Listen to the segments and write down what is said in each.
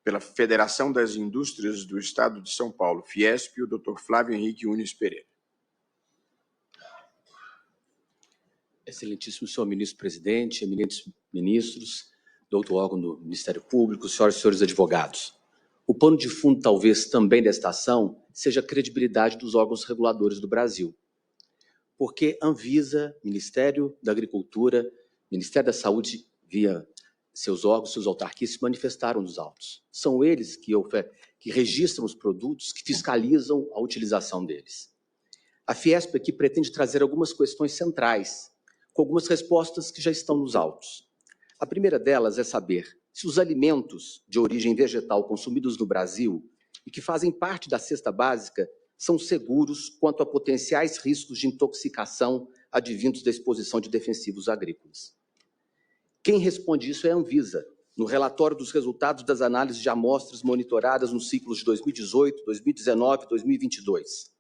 Pela Federação das Indústrias do Estado de São Paulo, Fiesp, o Dr. Flávio Henrique Unes Pereira. Excelentíssimo senhor ministro-presidente, eminentes ministros, doutor órgão do Ministério Público, senhoras e senhores advogados. O pano de fundo, talvez, também desta ação, seja a credibilidade dos órgãos reguladores do Brasil. Porque Anvisa, Ministério da Agricultura, Ministério da Saúde, via seus órgãos, suas autarquias, se manifestaram nos autos. São eles que registram os produtos, que fiscalizam a utilização deles. A Fiesp aqui pretende trazer algumas questões centrais, com algumas respostas que já estão nos autos. A primeira delas é saber se os alimentos de origem vegetal consumidos no Brasil e que fazem parte da cesta básica são seguros quanto a potenciais riscos de intoxicação advindos da exposição de defensivos agrícolas. Quem responde isso é a Anvisa, no relatório dos resultados das análises de amostras monitoradas nos ciclos de 2018, 2019 e 2022.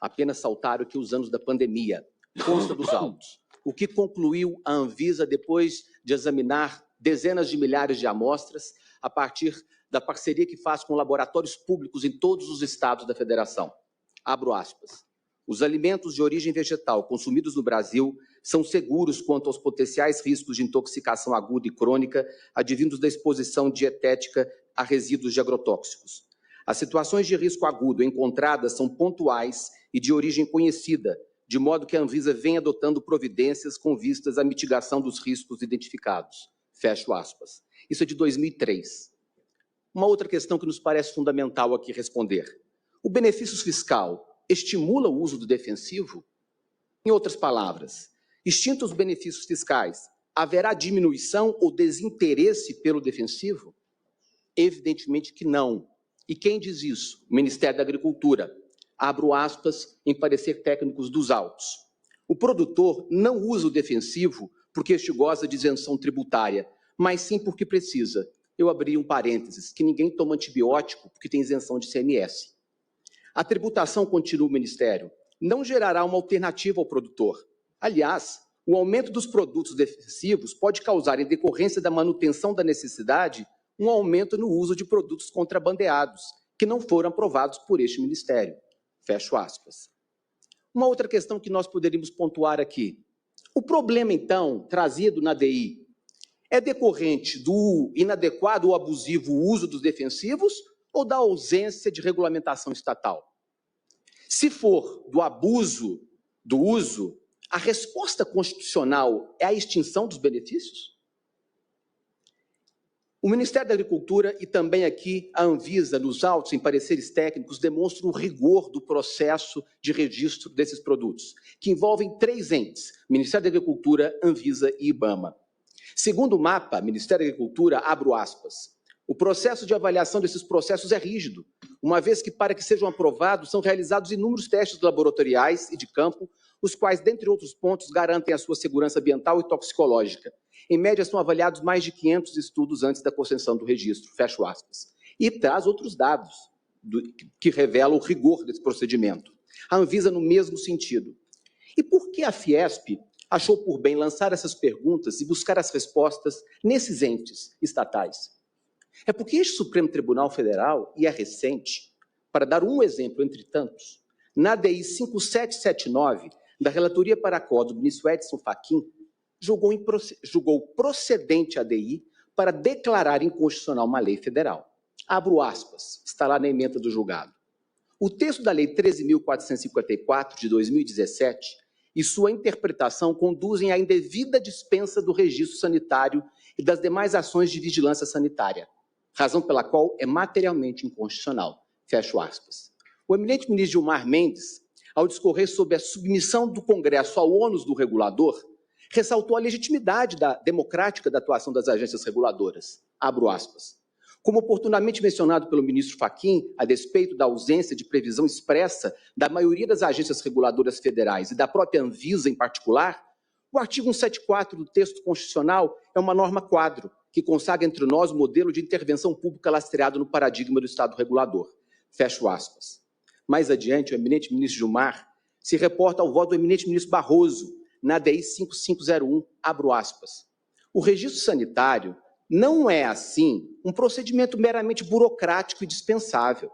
Apenas saltaram aqui os anos da pandemia, consta dos autos. O que concluiu a Anvisa depois de examinar dezenas de milhares de amostras a partir da parceria que faz com laboratórios públicos em todos os estados da federação. Abro aspas. Os alimentos de origem vegetal consumidos no Brasil são seguros quanto aos potenciais riscos de intoxicação aguda e crônica advindos da exposição dietética a resíduos de agrotóxicos. As situações de risco agudo encontradas são pontuais e de origem conhecida, de modo que a Anvisa vem adotando providências com vistas à mitigação dos riscos identificados. Fecho aspas. Isso é de 2003. Uma outra questão que nos parece fundamental aqui responder. O benefício fiscal estimula o uso do defensivo? Em outras palavras, extintos os benefícios fiscais, haverá diminuição ou desinteresse pelo defensivo? Evidentemente que não. E quem diz isso? O Ministério da Agricultura. Abro aspas em parecer técnicos dos autos. O produtor não usa o defensivo porque este goza de isenção tributária, mas sim porque precisa. Eu abri um parênteses, que ninguém toma antibiótico porque tem isenção de ICMS. A tributação, continua o Ministério, não gerará uma alternativa ao produtor. Aliás, o aumento dos produtos defensivos pode causar, em decorrência da manutenção da necessidade, um aumento no uso de produtos contrabandeados, que não foram aprovados por este Ministério. Fecho aspas. Uma outra questão que nós poderíamos pontuar aqui. O problema, então, trazido na DI, é decorrente do inadequado ou abusivo uso dos defensivos ou da ausência de regulamentação estatal? Se for do abuso do uso, a resposta constitucional é a extinção dos benefícios? O Ministério da Agricultura e também aqui a Anvisa, nos autos em pareceres técnicos, demonstram o rigor do processo de registro desses produtos, que envolvem 3 entes, Ministério da Agricultura, Anvisa e IBAMA. Segundo o mapa, Ministério da Agricultura, abro aspas, o processo de avaliação desses processos é rígido, uma vez que, para que sejam aprovados, são realizados inúmeros testes laboratoriais e de campo, os quais, dentre outros pontos, garantem a sua segurança ambiental e toxicológica. Em média, são avaliados mais de 500 estudos antes da concessão do registro, fecho aspas. E traz outros dados que revelam o rigor desse procedimento. A Anvisa no mesmo sentido. E por que a Fiesp achou por bem lançar essas perguntas e buscar as respostas nesses entes estatais? É porque este Supremo Tribunal Federal, e é recente, para dar um exemplo entre tantos, na DI 5779, da Relatoria para a Qual do ministro Edson Fachin, julgou procedente a DI para declarar inconstitucional uma lei federal. Abro aspas, está lá na ementa do julgado. O texto da Lei 13.454, de 2017, e sua interpretação conduzem à indevida dispensa do registro sanitário e das demais ações de vigilância sanitária, razão pela qual é materialmente inconstitucional. Fecho aspas. O eminente ministro Gilmar Mendes, ao discorrer sobre a submissão do Congresso ao ônus do regulador, ressaltou a legitimidade democrática da atuação das agências reguladoras. Abro aspas. Como oportunamente mencionado pelo ministro Fachin, a despeito da ausência de previsão expressa da maioria das agências reguladoras federais e da própria Anvisa em particular, o artigo 174 do texto constitucional é uma norma quadro, que consagra entre nós o modelo de intervenção pública lastreado no paradigma do Estado regulador. Fecho aspas. Mais adiante, o eminente ministro Gilmar se reporta ao voto do eminente ministro Barroso, na DI 5501, abro aspas. O registro sanitário não é, assim, um procedimento meramente burocrático e dispensável,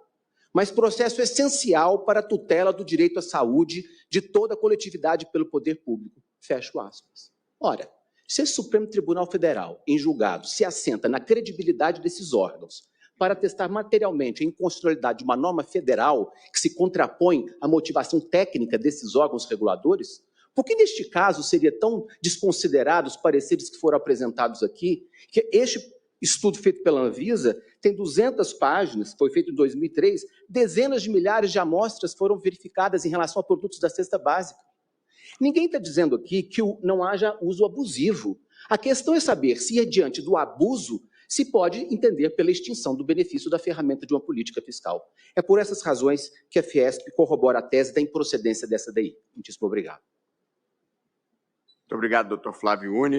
mas processo essencial para a tutela do direito à saúde de toda a coletividade pelo poder público. Fecho aspas. Ora, se o Supremo Tribunal Federal, em julgado, se assenta na credibilidade desses órgãos para testar materialmente a inconstitucionalidade de uma norma federal que se contrapõe à motivação técnica desses órgãos reguladores, por que, neste caso, seria tão desconsiderado os pareceres que foram apresentados aqui, que este estudo feito pela Anvisa tem 200 páginas, foi feito em 2003, dezenas de milhares de amostras foram verificadas em relação a produtos da cesta básica. Ninguém está dizendo aqui que não haja uso abusivo. A questão é saber se, diante do abuso, se pode entender pela extinção do benefício da ferramenta de uma política fiscal. É por essas razões que a Fiesp corrobora a tese da improcedência dessa DI. Muitíssimo obrigado. Muito obrigado, doutor Flávio Unes.